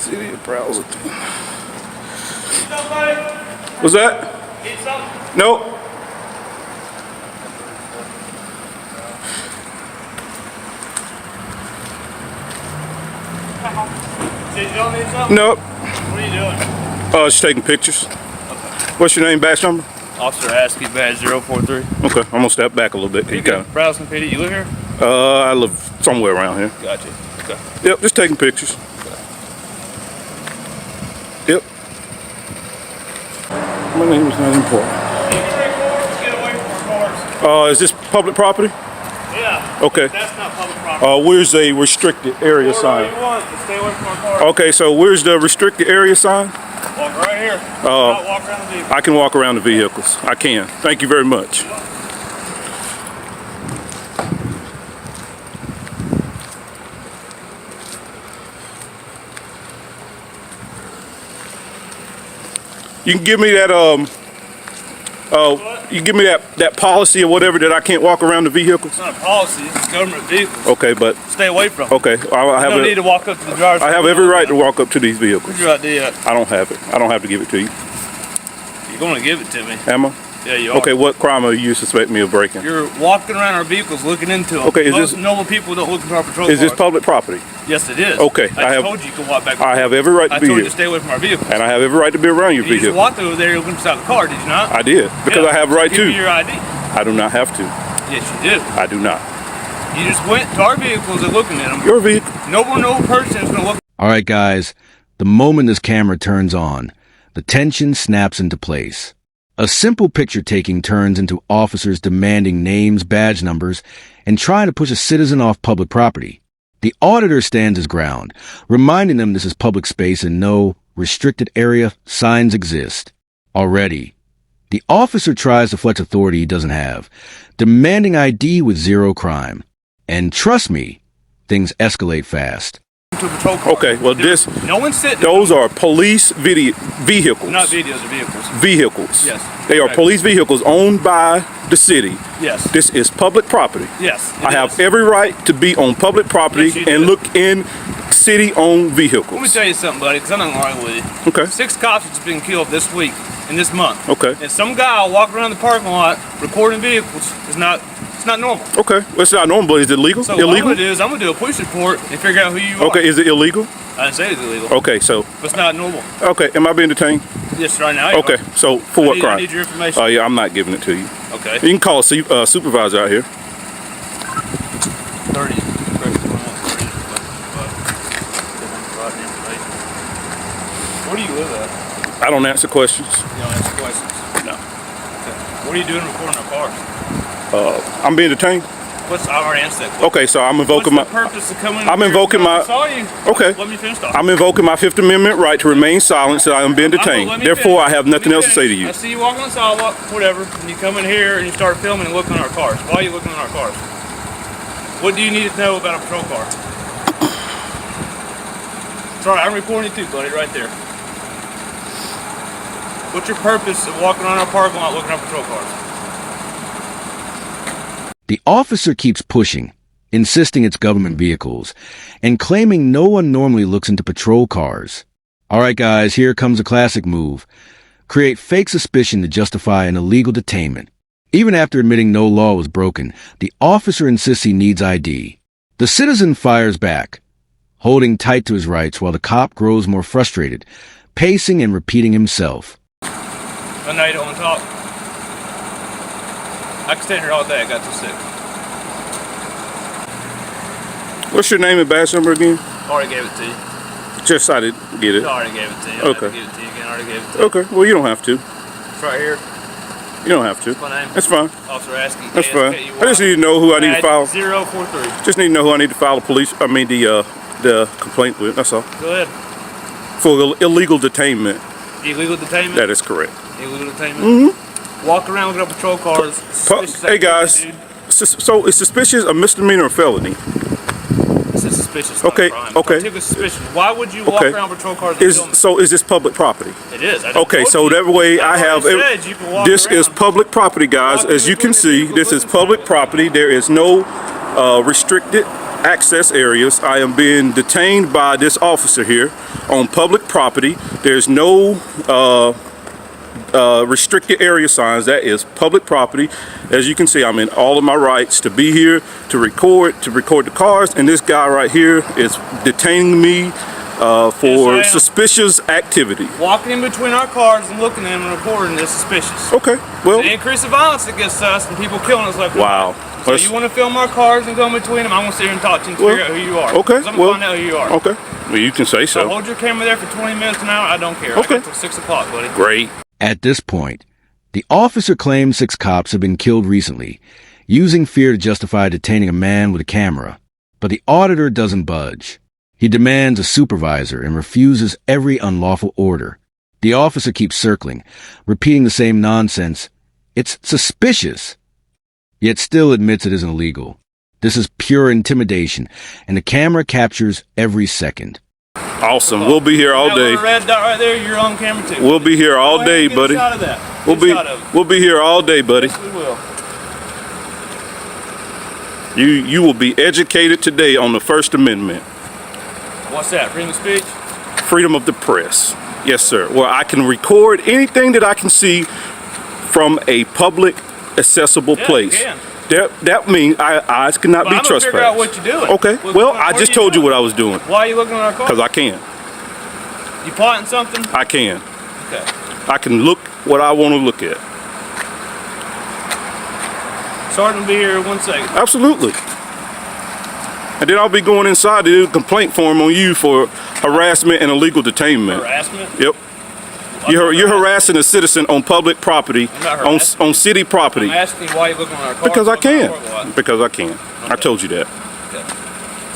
City of browser. What's that? Need something? Nope. You don't need something? Nope. What are you doing? Just taking pictures. Okay. What's your name, badge number? Officer Askey, badge 043. Okay, I'm gonna step back a little bit. You good? Browsing PD, you live here? I live somewhere around here. Gotcha. Okay. Yep, just taking pictures. Okay. Yep. My name is not important. Get away from our cars. Is this public property? Yeah. Okay. That's not public property. Where's a restricted area sign? You want, but stay away from our cars. Okay, so where's the restricted area sign? Walk right here. Not walk around the vehicle. I can walk around the vehicles. I can. Thank you very much. You can give me that you give me that policy or whatever that I can't walk around the vehicles? It's not a policy, it's government vehicles. Okay, but Stay away from them. okay, I have You don't need to walk up to the driver's I have every right to walk up to these vehicles. Where's your ID at? I don't have it. I don't have to give it to you. You're going to give it to me. Am I? Yeah, you are. Okay, what crime are you suspect me of breaking? You're walking around our vehicles looking into them. Okay, is Most this normal people don't look into our patrol is this cars. public property? Yes, it is. Okay, I told you you can walk back. I have every right to I be told you here. to stay away from our vehicles. And I have every right to be around your You just vehicle. walked over there looking inside the car, did you not? I did because I have a right Give me to. your ID. I do not have to. Yes, you do. I do not. You just went to our vehicles and looking at them. Your vehicle. No person is going to look. All right, guys, the moment this camera turns on, the tension snaps into place. A simple picture taking turns into officers demanding names, badge numbers, and trying to push a citizen off public property. The auditor stands his ground, reminding them this is public space and no restricted area signs exist. Already, the officer tries to flex authority he doesn't have, demanding ID with zero crime. And trust me, things escalate fast. To a patrol car. Okay, well No one's sitting. those are police vehicles. Not videos, they're vehicles. Vehicles. Yes. They are Correct. police vehicles owned by the city. Yes. This is public property. Yes. I have every right to be on public property Yes, you and do. look in city-owned vehicles. Let me tell you something, buddy, because I'm not going to argue with you. Okay. 6 cops have been killed this week and this month. Okay. And some guy walking around the parking lot recording vehicles is not. It's not normal. Okay. Well, it's not normal, but is it legal? So what I'm illegal? going to do is I'm going to do a police report and figure out who you are. Okay. Is it illegal? I didn't say it's illegal. Okay. So. But it's not normal. Okay. Am I being detained? Yes, right now. you Okay. are. So for what crime? I need your information. Oh yeah, I'm not giving it to you. Okay. You can call a supervisor out here. 30. Where do you live at? I don't answer questions. You don't answer questions. No. Okay. What are you doing recording our cars? I'm being detained. I already answered that question. Okay. So I'm invoking What's the my. purpose of coming I'm here? invoking my- I saw you. Okay. Let me finish talking. I'm invoking my Fifth Amendment right to remain silent, so I am being detained. Let me Therefore, finish. I have Let nothing me else to say to finish. you. I see you walking on the sidewalk, whatever, and you come in here and you start filming and looking at our cars. Why are you looking at our cars? What do you need to know about a patrol car? Sorry, I'm recording you too, buddy, right there. What's your purpose of walking around our parking lot looking at patrol cars? The officer keeps pushing, insisting it's government vehicles, and claiming no one normally looks into patrol cars. All right, guys, here comes a classic move. Create fake suspicion to justify an illegal detainment. Even after admitting no law was broken, the officer insists he needs ID. The citizen fires back, holding tight to his rights while the cop grows more frustrated, pacing and repeating himself. I know you don't want to talk. I can stand here all day. I got too sick. What's your name and badge number again? Already gave it to you. Just so I didn't get it. I already gave it to you. Okay. I give it to you again. I already gave it to you. Okay. Well, you don't have to. It's right here. You don't have to. My name. That's fine. Officer Askey. That's fine. I just need to know who I need to file. 043. Just need to know who I need to file the complaint with. That's all. Go ahead. For illegal detainment. Illegal detainment? That is correct. Illegal detainment? Walk around looking at patrol cars. Hey guys, so is suspicious a misdemeanor or felony? This is suspicious. Okay, Not a crime. okay. Particular suspicion. Why would you walk around patrol cars? So is this public property? It is. Okay, so that way I have. This is public property, guys. As you can see, this is public property. There is no restricted access areas. I am being detained by this officer here on public property. There's no restricted area signs. That is public property. As you can see, I'm in all of my rights to be here, to record the cars, and this guy right here is detaining me for Yes, suspicious activity. Walking in between our cars and looking at them and recording is suspicious. Okay, well, The increase of violence against us and people killing us left and wow. right. So you want to film our cars and go in between them? I want to sit here and talk to you and figure out who you are. Okay, 'Cause I'm gonna find out who you are. Okay, well, you can say So so. hold your camera there for 20 minutes an hour. I don't care. Okay. I got till 6 o'clock, buddy. Great. At this point, the officer claims 6 cops have been killed recently, using fear to justify detaining a man with a camera. But the auditor doesn't budge. He demands a supervisor and refuses every unlawful order. The officer keeps circling, repeating the same nonsense. It's suspicious. Yet still admits it isn't illegal. This is pure intimidation, and the camera captures every second. Awesome. We'll be here all That day. little red dot right there, you're on camera too. We'll be here all Go ahead day, and get a buddy. shot of that. We'll Get a be shot of it. we'll be here all day, buddy. Yes, we will. You will be educated today on the First Amendment, What's that? Freedom of speech? freedom of the press. Yes, sir. Where I can record anything that I can see from a public accessible Yeah, place. you can. That means eyes cannot But be I'm gonna figure out trespassed. what you're doing. Okay. What- Well, what I are just told you doing? what I was doing Why are you looking at our car? because I can. You plotting something? I can. Okay. I can look what I want to look at. Sergeant will be here in 1 second. Absolutely. And then I'll be going inside to do a complaint form on you for harassment and illegal detainment. Harassment? Yep. You're harassing a citizen on public property, I'm not on harassing. city property. I'm asking you why you looking at our car. Because I Looking at can. our car, why? Because I can. I told you that. Okay.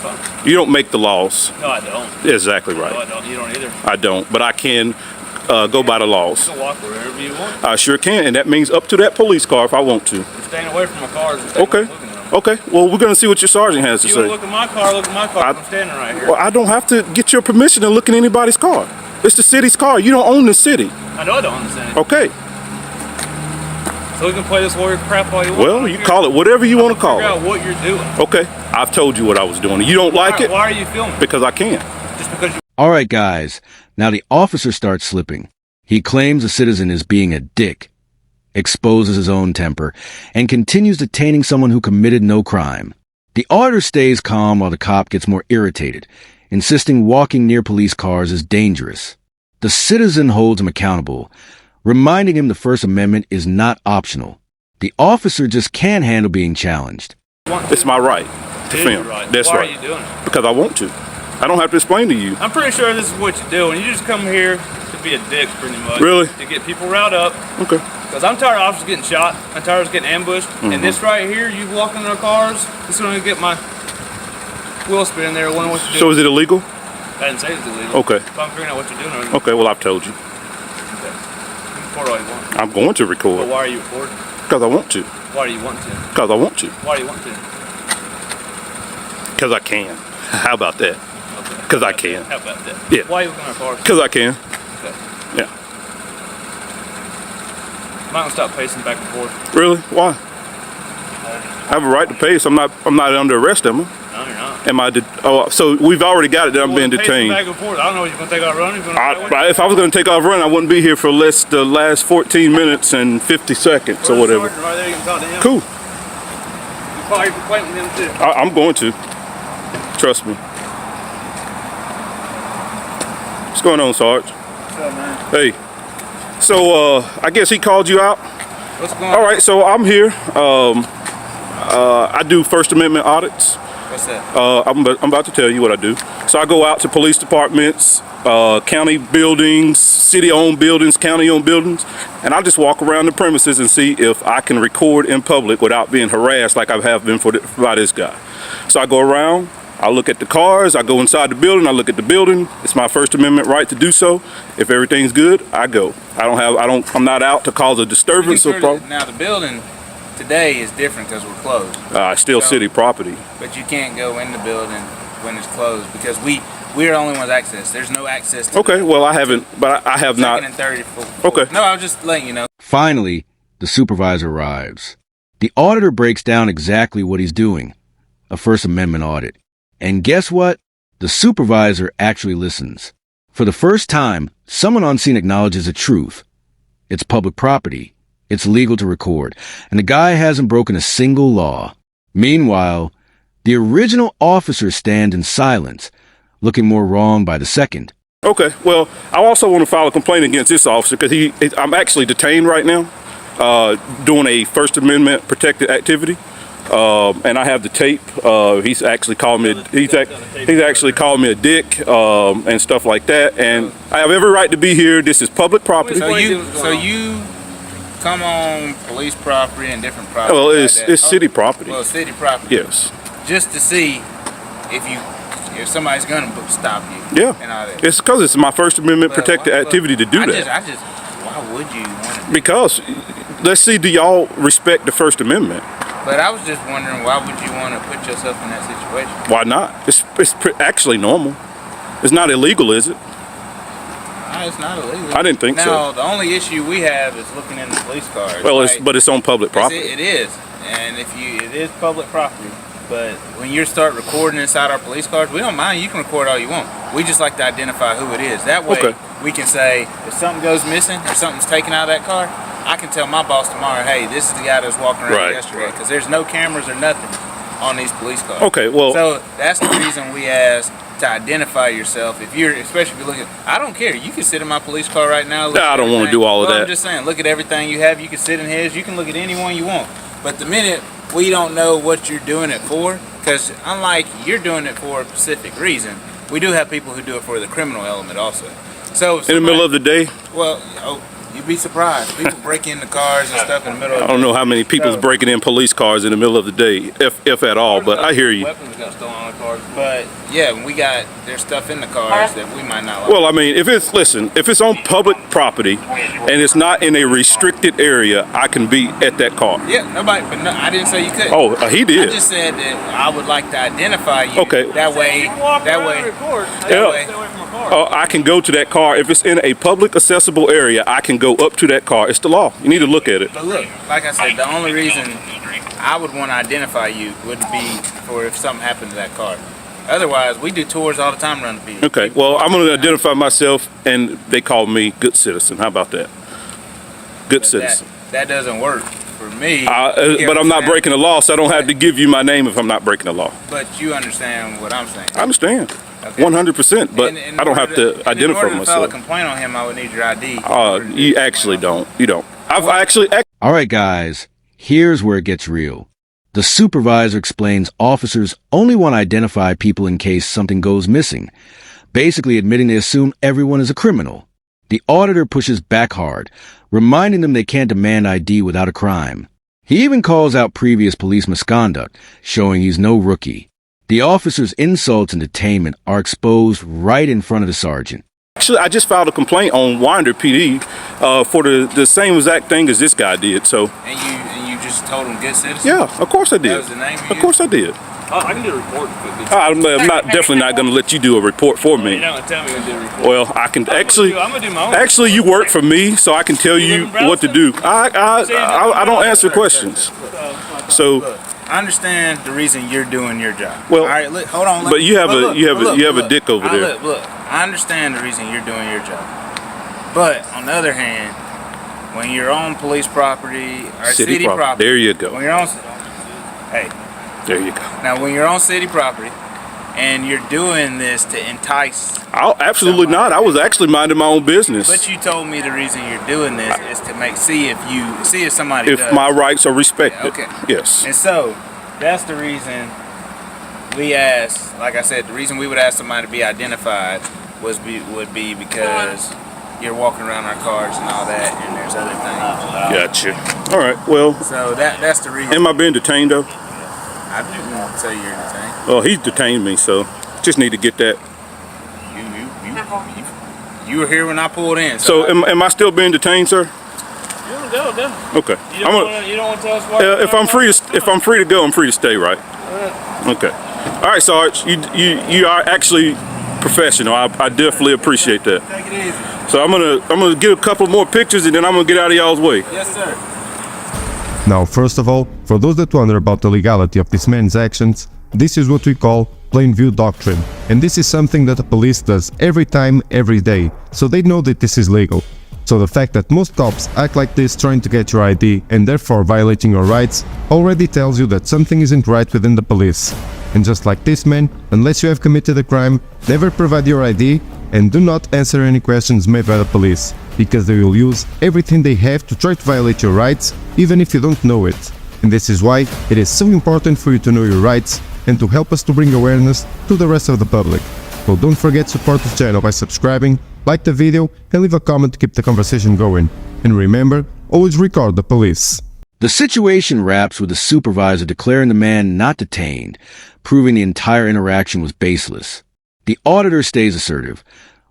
Fine. You don't make the laws. No, I don't. Exactly No, I right. don't. You don't either. I don't. But I can go by the laws. You can walk wherever you want. I sure can. And that means up to that police car if I want to. You're staying away from my cars and staying Okay. away from looking at them. Okay. Well, we're going to see what your sergeant has to You want to say. look at my car, look at my car. I'm standing right here. Well, I don't have to get your permission to look at anybody's car. It's the city's car. You don't own the city. I know I don't understand it. Okay. So we can play this warrior crap all you want. Well, you call it whatever you want to call Figure out it. what you're doing. Okay. I've told you what I was doing. You don't like it Why are you filming? because I can. Just because you All right, guys. Now the officer starts slipping. He claims the citizen is being a dick, exposes his own temper, and continues detaining someone who committed no crime. The auditor stays calm while the cop gets more irritated, insisting walking near police cars is dangerous. The citizen holds him accountable, reminding him the First Amendment is not optional. The officer just can't handle being challenged. want to. It's my right to It is film. right. That's Why right. are you doing it? Because I want to. I don't have to explain to you. I'm pretty sure this is what you do. And you just come here to be a dick, pretty much. Really? To get people riled up. Okay. Because I'm tired of officers getting shot. I'm tired of us getting ambushed. And this right here, you walking in our cars, this is going to get my wheel spinning there, wondering what to do. So is it illegal? I didn't say it's illegal. Okay. So I'm figuring out what you're doing. Over Okay, well, I've told you. Okay. You can record all you want. I'm going to But record why are you recording? because I want to. Why do you want to? Because I want to. Why do you want to? Because I can. How about that? Okay. 'Cause I How about can. that? How about that? Yeah. Why are you looking at our cars? Because I can. Okay. Yeah. I'm not gonna stop pacing back and forth. Really? Why? I have a right to pace. I'm not under arrest, am I? No, you're not. Am I? So we've already got it that I'm being Pacing detained. back and forth. I don't know if you're gonna take out running. You're gonna If I was going to take off running, I wouldn't be here for the last 14 minutes and 50 seconds or whatever. Right there, you can talk to him. Cool. You file your complaint with him too. I'm going to. Trust me. What's going on, Sarge? What's up, man? Hey. So I guess he called you out. What's going on? All right. So I'm here. I do First Amendment audits. What's that? I'm about to tell you what I do. So I go out to police departments, county buildings, city-owned buildings, county-owned buildings, and I just walk around the premises and see if I can record in public without being harassed like I have been by this guy. So I go around, I look at the cars, I go inside the building, I look at the building. It's my First Amendment right to do so. If everything's good, I go. I'm not out to cause a disturbance or problem. Now the building today is different because we're closed, It's still So- city property. but you can't go in the building when it's closed because we're the only ones access. There's no access to Okay, well I haven't, but I have second not. and third. Fourth. Okay. No, I was just letting you know. Finally, the supervisor arrives. The auditor breaks down exactly what he's doing, a First Amendment audit. And guess what? The supervisor actually listens. For the first time, someone on scene acknowledges the truth. It's public property. It's legal to record. And the guy hasn't broken a single law. Meanwhile, the original officers stand in silence, looking more wrong by the second. Okay, well, I also want to file a complaint against this officer because I'm actually detained right now, doing a First Amendment protected activity. And I have the tape. He's actually called me. He's actually called me a dick and stuff like that. And I have every right to be here. This is public property. So you come on police property and different property. Well, it's city property. Well, city property. Yes. Just to see if somebody's gonna stop you. Yeah. And all that. It's because it's my First Amendment protected activity to do that. Why would you want to? Because let's see, do y'all respect the First Amendment? But I was just wondering, why would you want to put yourself in that situation? Why not? It's actually normal. It's not illegal, is it? No, it's not illegal. I didn't think so. Now, the only issue we have is looking in the police cars. Well, right? but it's on public property. It is, and it is public property. But when you start recording inside our police cars, we don't mind. You can record all you want. We just like to identify who it is. That way, we can say if something goes missing or something's taken out of that car, I can tell my boss tomorrow, hey, this is the guy that was walking around yesterday, because there's no cameras or nothing on these police cars. Okay, well. So that's the reason we ask to identify yourself. Especially if you're looking, I don't care. You can sit in my police car right now. I don't want to do all of that. I'm just saying, look at everything you have. You can sit in his. You can look at anyone you want. But the minute we don't know what you're doing it for, because unlike you're doing it for a specific reason, we do have people who do it for the criminal element also. So in the middle of the day? Well, you'd be surprised. People break into cars and stuff in the middle of the day. I don't know how many people's breaking in police cars in the middle of the day, if at all, but I hear you. Weapons got stolen on the cars. But yeah, there's stuff in the cars that we might not like. Well, I mean, if it's on public property and it's not in a restricted area, I can be at that car. Yeah, I didn't say you couldn't. Oh, he did. I just said that I would like to identify you. Okay. That way. I can go to that car. If it's in a public accessible area, I can go up to that car. It's the law. You need to look at it. But look, like I said, the only reason I would want to identify you would be for if something happened to that car. Otherwise, we do tours all the time around the beach. Okay, well, I'm going to identify myself, and they call me good citizen. How about that? Good citizen. That doesn't work for me. But I'm not breaking the law, so I don't have to give you my name if I'm not breaking the law. But you understand what I'm saying. I understand. Okay. 100%, but I don't have to identify myself. In order to file a complaint on him, I would need your ID. You actually don't. You don't. All right, guys, here's where it gets real. The supervisor explains officers only want to identify people in case something goes missing, basically admitting they assume everyone is a criminal. The auditor pushes back hard, reminding them they can't demand ID without a crime. He even calls out previous police misconduct, showing he's no rookie. The officer's insults and detainment are exposed right in front of the sergeant. Actually, I just filed a complaint on Winder PD for the same exact thing as this guy did. So. And you just told him good citizen? Yeah, of course I did. That was the name you Of course I did. I can do a report. I'm definitely not going to let you do a report for me. You're not going to tell me to do a report. Well, I can actually. I'm going to do my own. Actually, you work for me, so I can tell you what to do. I don't answer questions. So. I understand the reason you're doing your job. Well, all right, look, hold on. But you have a dick over there. Look, I understand the reason you're doing your job. But on the other hand, when you're on police property or city property, there you go. When you're on, there you go. Now, when you're on city property and you're doing this to entice, absolutely not. I was actually minding my own business. But you told me the reason you're doing this is to see if somebody if my rights are respected. Okay. Yes. And so that's the reason we asked. Like I said, the reason we would ask somebody to be identified would be because you're walking around our cars and all that, and there's other things. Gotcha. All right. Well. So that's the reason. Am I being detained though? I didn't say you're detained. Well, he's detained me, so just need to get that. You were here when I pulled in. So am I still being detained, sir? Go. Okay. You don't want to tell us why? If I'm free to go, I'm free to stay, right? Okay. All right, Sarge. You are actually professional. I definitely appreciate that. Take it easy. So I'm gonna get a couple more pictures and then I'm gonna get out of y'all's way. Yes, sir. Now, first of all, for those that wonder about the legality of this man's actions, this is what we call plain view doctrine, and this is something that the police does every time, every day, so they know that this is legal. So the fact that most cops act like this trying to get your ID and therefore violating your rights already tells you that something isn't right within the police. And just like this man, unless you have committed a crime, never provide your ID and do not answer any questions made by the police, because they will use everything they have to try to violate your rights, even if you don't know it. And this is why it is so important for you to know your rights and to help us to bring awareness to the rest of the public. So don't forget to support the channel by subscribing, like the video, and leave a comment to keep the conversation going. And remember, always record the police. The situation wraps with the supervisor declaring the man not detained, proving the entire interaction was baseless. The auditor stays assertive,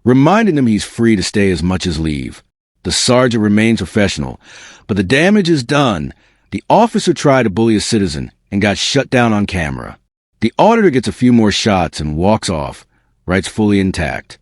reminding him he's free to stay as much as leave. The sergeant remains professional, but the damage is done. The officer tried to bully a citizen and got shut down on camera. The auditor gets a few more shots and walks off, rights fully intact.